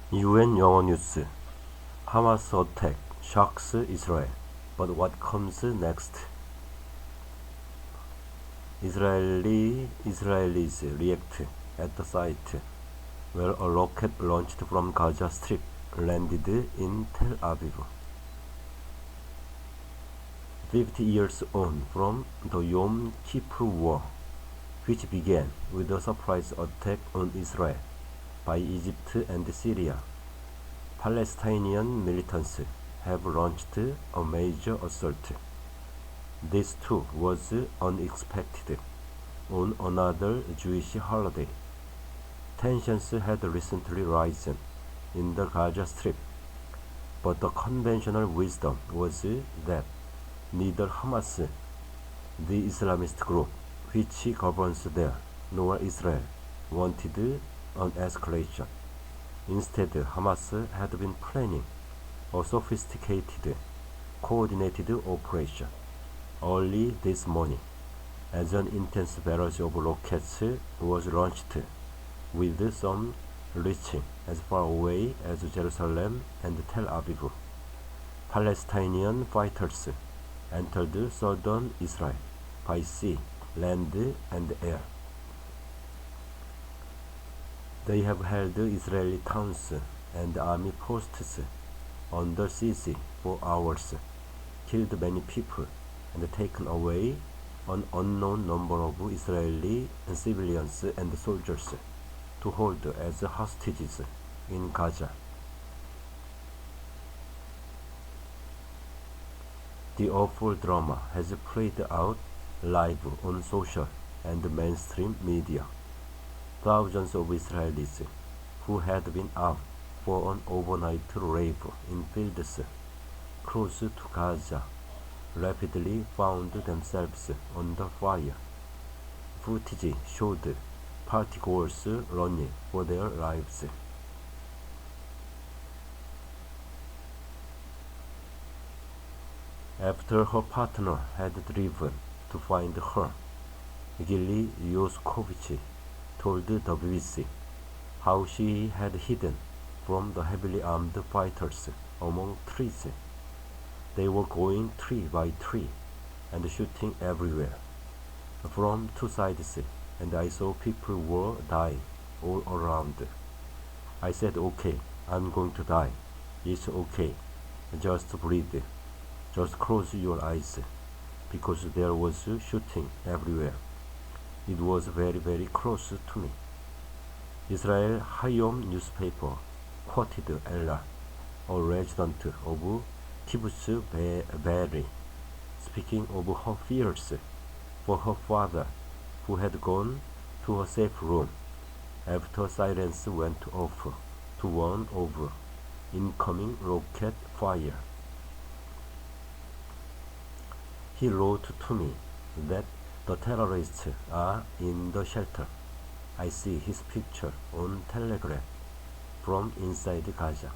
UN 영어뉴스 Hamas attack shocks Israel, but what comes next? Israelis react at the site where a rocket launched from Gaza Strip landed in Tel Aviv. 50 years on from the Yom Kippur War, which began with a surprise attack on Israel by Egypt and Syria, Palestinian militants have launched a major assault. This too was unexpected on another Jewish holiday. Tensions had recently risen in the Gaza Strip, but the conventional wisdom was that neither Hamas, the Islamist group which governs there, nor Israel wanted an escalation. Instead, Hamas had been planning a sophisticated, coordinated operation. Early this morning, as an intense barrage of rockets was launched, with some reaching as far away as Jerusalem and Tel Aviv, Palestinian fighters entered southern Israel by sea, land, and air. They have held Israeli towns and army posts under siege for hours, killed many people, and taken away an unknown number of Israeli civilians and soldiers to hold as hostages in Gaza. The awful drama has played out live on social and mainstream media. Thousands of Israelis who had been out for an overnight rave in fields close to Gaza rapidly found themselves under fire. Footage showed partygoers running for their lives. After her partner had driven to find her, Gilly Yoskovich told the BBC how she had hidden from the heavily armed fighters among trees. They were going tree by tree and shooting everywhere, from two sides, and I saw people were dying all around. I said, "Okay, I'm going to die. It's okay. Just breathe. Just close your eyes," because there was shooting everywhere. It was very, very close to me. Israel Hayom newspaper quoted Ella, a resident of Kibbutz Be'eri, speaking of her fears for her father, who had gone to a safe room after sirens went off to warn of incoming rocket fire. He wrote to me that the terrorists are in the shelter. I see his picture on Telegram from inside Gaza.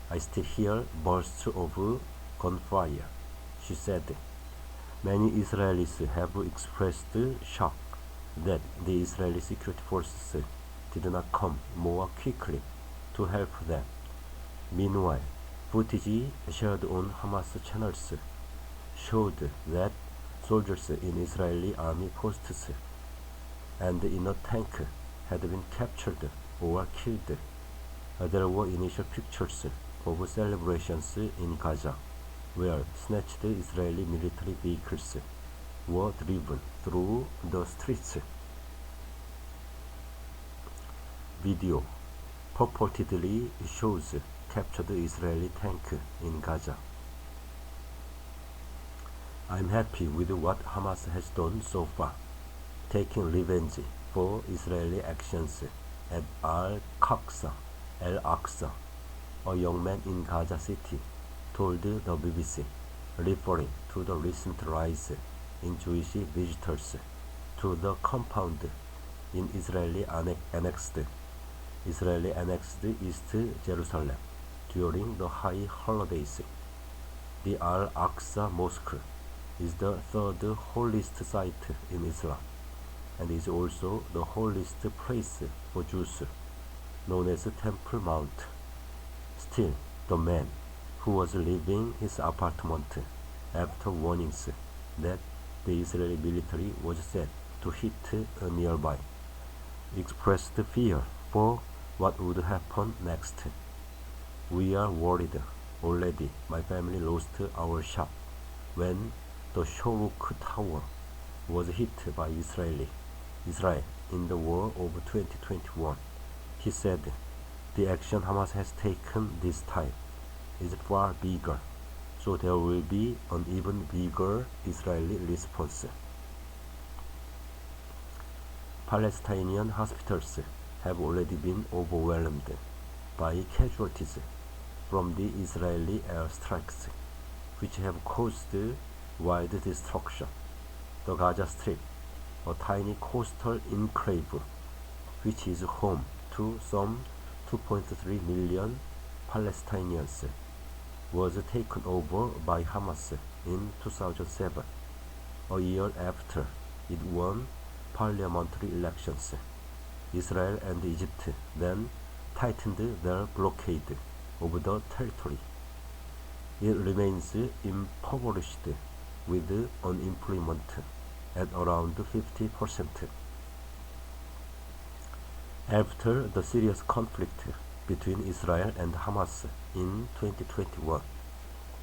I still hear bursts of gunfire, she said. Many Israelis have expressed shock that the Israeli security forces did not come more quickly to help them. Meanwhile, footage shared on Hamas channels showed that soldiers in Israeli army posts and in a tank had been captured or killed. There were initial pictures of celebrations in Gaza, where snatched Israeli military vehicles were driven through the streets. Video purportedly shows captured Israeli tank in Gaza. I'm happy with what Hamas has done so far, taking revenge for Israeli actions at Al-Aqsa, a young man in Gaza City told the BBC, referring to the recent rise in Jewish visitors to the compound in Israeli annexed East Jerusalem during the high holidays. The Al-Aqsa Mosque is the third holiest site in Islam and is also the holiest place for Jews, known as Temple Mount. Still, the man, who was leaving his apartment after warnings that the Israeli military was set to hit nearby, expressed fear for what would happen next. "We are worried already. My family lost our shop when the Shoruk Tower was hit by Israel in the war of 2021. He said, "The action Hamas has taken this time is far bigger, so there will be an even bigger Israeli response." Palestinian hospitals have already been overwhelmed by casualties from the Israeli airstrikes, which have caused wide destruction. The Gaza Strip, a tiny coastal enclave which is home to some 2.3 million Palestinians, was taken over by Hamas in 2007, a year after it won parliamentary elections. Israel and Egypt then tightened their blockade of the territory. It remains impoverished with unemployment at around 50%. After the serious conflict between Israel and Hamas in 2021,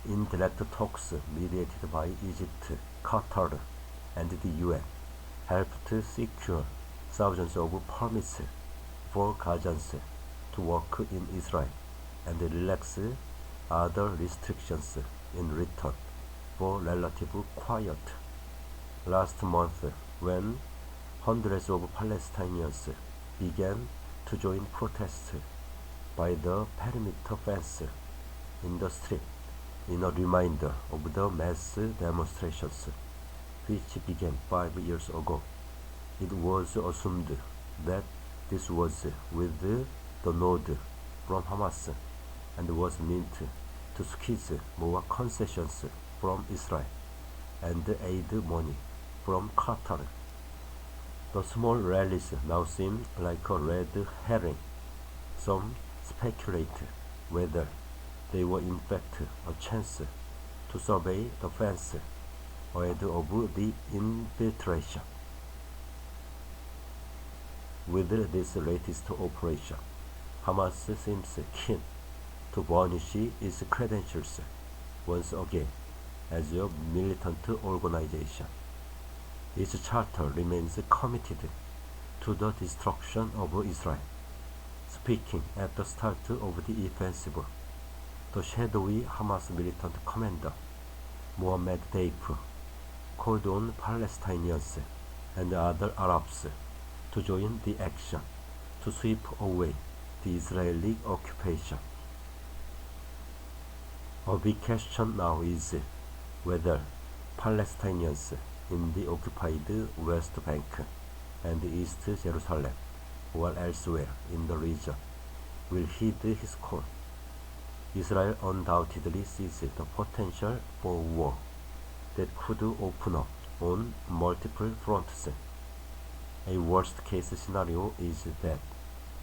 indirect talks mediated by Egypt, Qatar, and the UN helped secure thousands of permits for Gazans to work in Israel and relax other restrictions in return for relative quiet. Last month, when hundreds of Palestinians began to join protests by the perimeter fence in the street in a reminder of the mass demonstrations which began 5 years ago, it was assumed that this was with the nod from Hamas and was meant to squeeze more concessions from Israel and aid money from Qatar. The small rallies now seem like a red herring. Some speculate whether they were in fact a chance to survey the fence ahead of the infiltration. With this latest operation, Hamas seems keen to burnish its credentials once again as a militant organization. Its charter remains committed to the destruction of Israel. Speaking at the start of the offensive, the shadowy Hamas militant commander, Mohammed Deif, called on Palestinians and other Arabs to join the action to sweep away the Israeli occupation. A big question now is whether Palestinians in the occupied West Bank and East Jerusalem or elsewhere in the region will heed his call. Israel undoubtedly sees the potential for war that could open up on multiple fronts. A worst-case scenario is that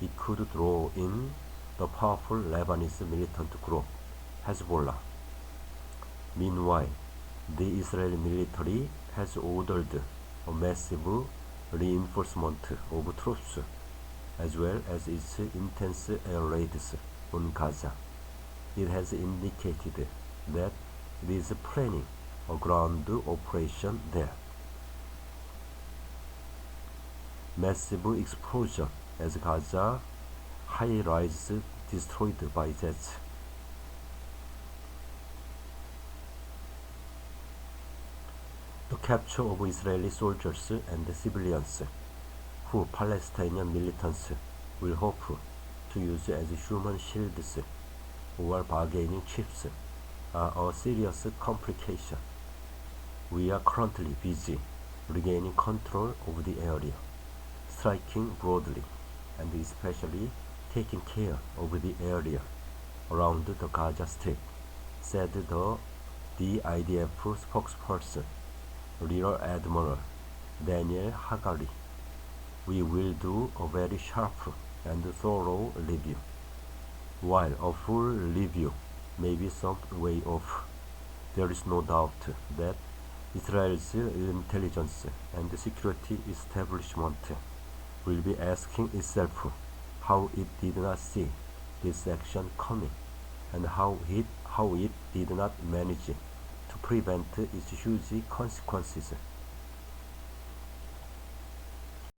it could draw in the powerful Lebanese militant group Hezbollah. Meanwhile, the Israeli military has ordered a massive reinforcement of troops, as well as its intense air raids on Gaza. It has indicated that it is planning a ground operation there. Massive explosion as Gaza high-rise destroyed by jets. The capture of Israeli soldiers and civilians, who Palestinian militants will hope to use as human shields or bargaining chips, are a serious complication. We are currently busy regaining control of the area, striking broadly, and especially taking care of the area around the Gaza Strip, said the IDF spokesperson, Rear Admiral Daniel Hagari. We will do a very sharp and thorough review. While a full review may be some way off, there is no doubt that Israel's intelligence and security establishment will be asking itself how it did not see this action coming and how it did not manage to prevent its huge consequences.